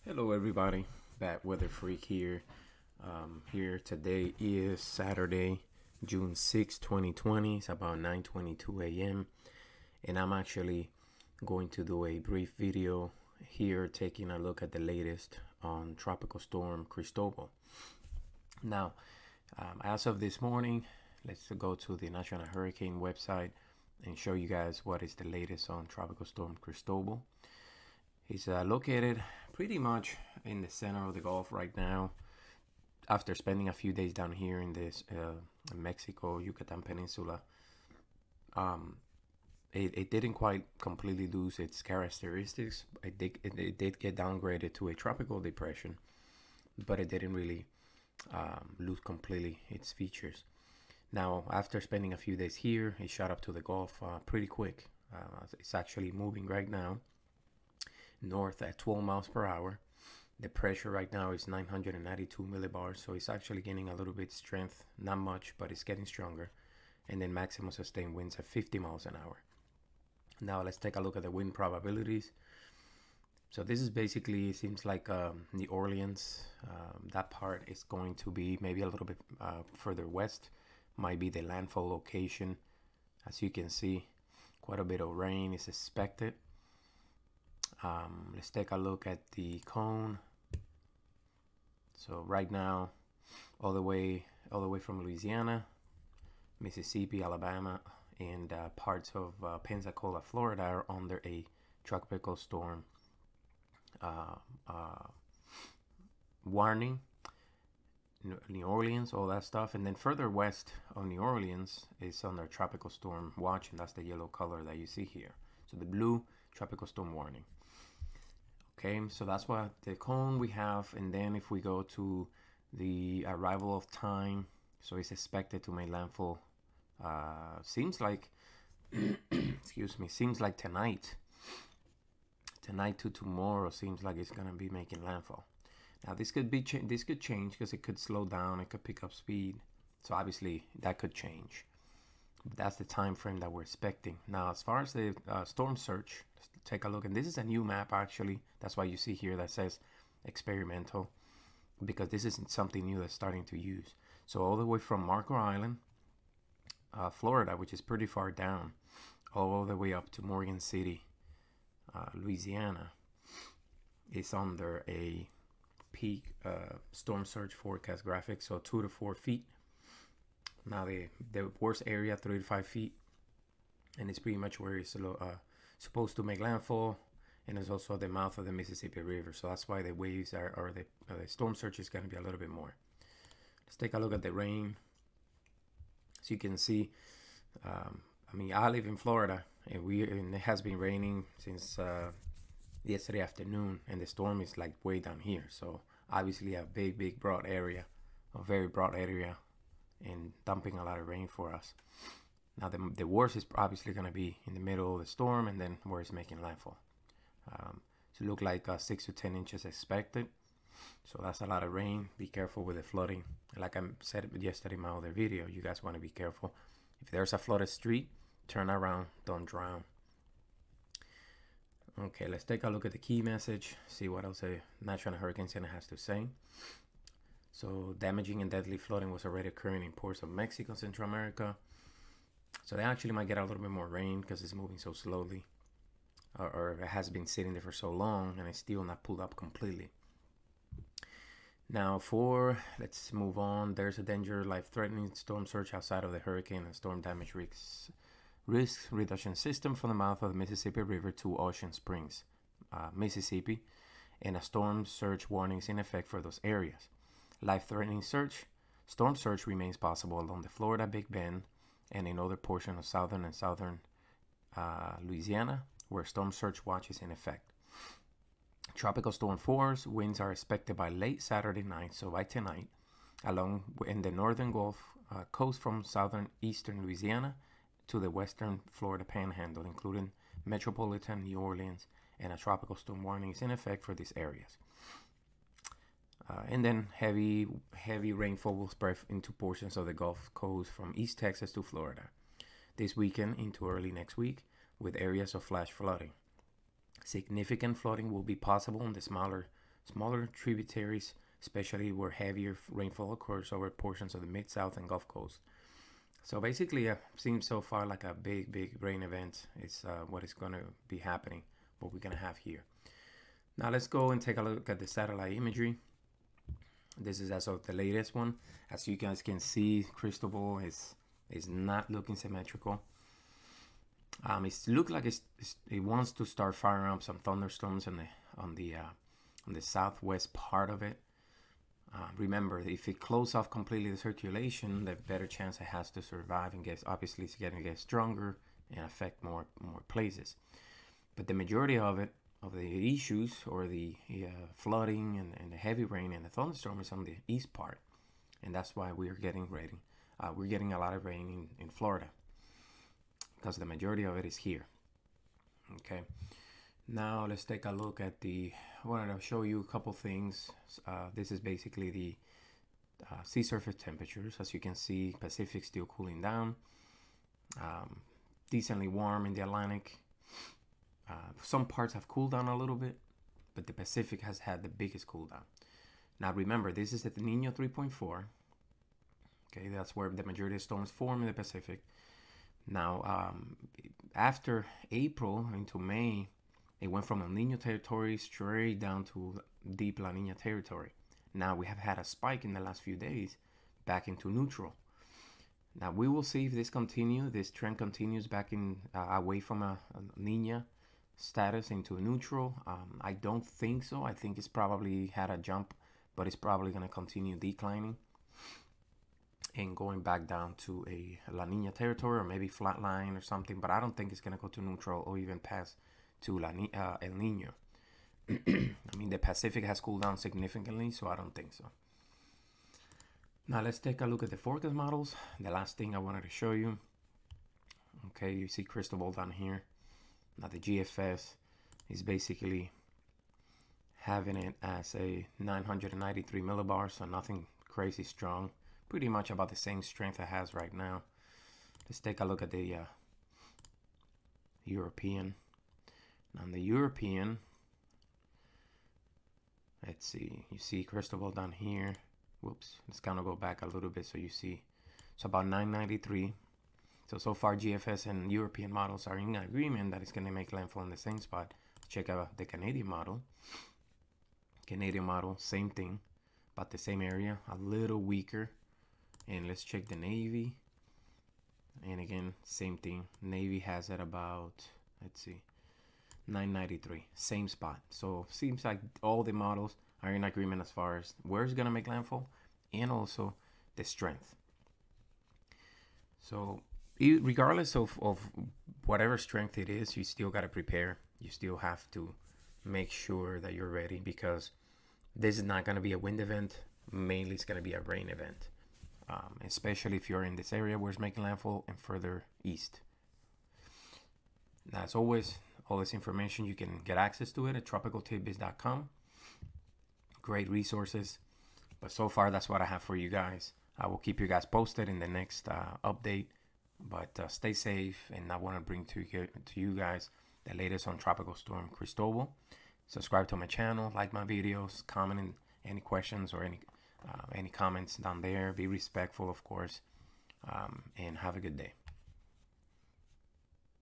Hello everybody, Bad Weather Freak here. Here today is Saturday, June 6, 2020. It's about 9:22 a.m. and I'm actually going to do a brief video here taking a look at the latest on Tropical Storm Cristobal. Now, as of this morning, let's go to the National Hurricane website and show you guys what is the latest on Tropical Storm Cristobal. He's located pretty much in the center of the Gulf right now. After spending a few days down here in this Mexico, Yucatan Peninsula, it didn't quite completely lose its characteristics. It did get downgraded to a tropical depression, but it didn't really lose completely its features. Now, after spending a few days here, it shot up to the Gulf pretty quick. It's actually moving right now north at 12 miles per hour. The pressure right now is 992 millibars, so it's actually gaining a little bit strength, not much, but it's getting stronger. And then maximum sustained winds at 50 miles an hour. Now let's take a look at the wind probabilities. So this is basically, it seems like New Orleans, that part is going to be maybe a little bit further west, might be the landfall location. As you can see, quite a bit of rain is expected. Let's take a look at the cone. So right now, all the way from Louisiana, Mississippi, Alabama, and parts of Pensacola, Florida are under a tropical storm warning. New Orleans, all that stuff, and then further west of New Orleans is under tropical storm watch, and that's the yellow color that you see here. So the blue, tropical storm warning. Okay, so that's what the cone we have. And then if we go to the arrival of time, so it's expected to make landfall, seems like excuse me, seems like tonight to tomorrow, seems like it's gonna be making landfall. Now this could be this could change because it could slow down, it could pick up speed, so obviously that could change. That's the time frame that we're expecting. Now, as far as the storm surge, let's take a look. And this is a new map, actually. That's why you see here that says experimental, because this isn't something new that's starting to use. So all the way from Marco Island, Florida, which is pretty far down, all the way up to Morgan City, Louisiana, is under a peak storm surge forecast graphic, so 2 to 4 feet. Now the worst area, 3 to 5 feet, and it's pretty much where it's supposed to make landfall, and it's also at the mouth of the Mississippi River. So that's why the waves or the storm surge is going to be a little bit more. Let's take a look at the rain. So you can see, I mean, I live in Florida, and it has been raining since yesterday afternoon, and the storm is like way down here. So obviously a big broad area, a very broad area, and dumping a lot of rain for us. Now the worst is obviously going to be in the middle of the storm, and then where it's making landfall. So look like 6 to 10 inches expected. So that's a lot of rain. Be careful with the flooding. Like I said yesterday in my other video, you guys want to be careful. If there's a flooded street, turn around, don't drown. Okay, let's take a look at the key message, see what else the National Hurricane Center has to say. So damaging and deadly flooding was already occurring in ports of Mexico, Central America. So they actually might get a little bit more rain because it's moving so slowly, or it has been sitting there for so long and it's still not pulled up completely. Now let's move on. There's a danger, life-threatening storm surge outside of the hurricane and storm damage risk reduction system from the mouth of the Mississippi River to Ocean Springs, Mississippi, and a storm surge warning is in effect for those areas. Life-threatening storm surge remains possible along the Florida Big Bend and in other portions of southern and southern Louisiana, where storm surge watch is in effect. Tropical storm force winds are expected by late Saturday night, so by tonight, along in the northern Gulf coast from southern eastern Louisiana to the western Florida Panhandle, including metropolitan New Orleans, and a tropical storm warning is in effect for these areas. And then heavy rainfall will spread into portions of the Gulf Coast from East Texas to Florida this weekend into early next week, with areas of flash flooding. Significant flooding will be possible in the smaller smaller tributaries, especially where heavier rainfall occurs over portions of the Mid-South and Gulf Coast. So basically, seems so far like a big rain event is what is going to be happening, what we're going to have here. Now let's go and take a look at the satellite imagery. This is as of the latest one. As you guys can see, Cristobal is not looking symmetrical. It looks like it wants to start firing up some thunderstorms on the southwest part of it. Remember, if it closes off completely the circulation, the better chance it has to survive and obviously it's going to get stronger and affect more places. But the majority of the issues or the flooding and the heavy rain and the thunderstorm is on the east part, and that's why we're getting rain. We're getting a lot of rain in Florida because the majority of it is here. Okay. Now let's take a look at I wanted to show you a couple things. This is basically the sea surface temperatures. As you can see, Pacific still cooling down. Decently warm in the Atlantic. Some parts have cooled down a little bit, but the Pacific has had the biggest cool down. Now remember, this is at the Nino 3.4. Okay, that's where the majority of storms form in the Pacific. Now, after April into May, it went from El Nino territory straight down to deep La Nina territory. Now we have had a spike in the last few days back into neutral. Now we will see if this trend continues back in away from a Nina status into neutral. I don't think so. I think it's probably had a jump, but it's probably going to continue declining and going back down to a La Nina territory or maybe flat line or something. But I don't think it's going to go to neutral or even past to El Nino. I mean, the Pacific has cooled down significantly, so I don't think so. Now let's take a look at the forecast models. The last thing I wanted to show you. Okay, you see Cristobal down here. Now the GFS is basically having it as a 993 millibars, so nothing crazy strong. Pretty much about the same strength it has right now. Let's take a look at the European. On the European, let's see, you see Cristobal down here. Whoops, let's kind of go back a little bit so you see. It's about 993. So far GFS and European models are in agreement that it's going to make landfall in the same spot. Let's check out the Canadian model. Canadian model, same thing, about the same area, a little weaker. And let's check the Navy. And again, same thing. Navy has it about, let's see, 993, same spot. So seems like all the models are in agreement as far as where it's gonna make landfall and also the strength. So regardless of whatever strength it is, you still gotta prepare. You still have to make sure that you're ready, because this is not gonna be a wind event. Mainly it's gonna be a rain event, especially if you're in this area where it's making landfall and further east. Now, as always, all this information, you can get access to it at tropicaltidbits.com. Great resources. But so far, that's what I have for you guys. I will keep you guys posted in the next update. But stay safe, and I want to bring to you guys the latest on Tropical Storm Cristobal. Subscribe to my channel, like my videos, comment in any questions or any comments down there. Be respectful, of course, and have a good day.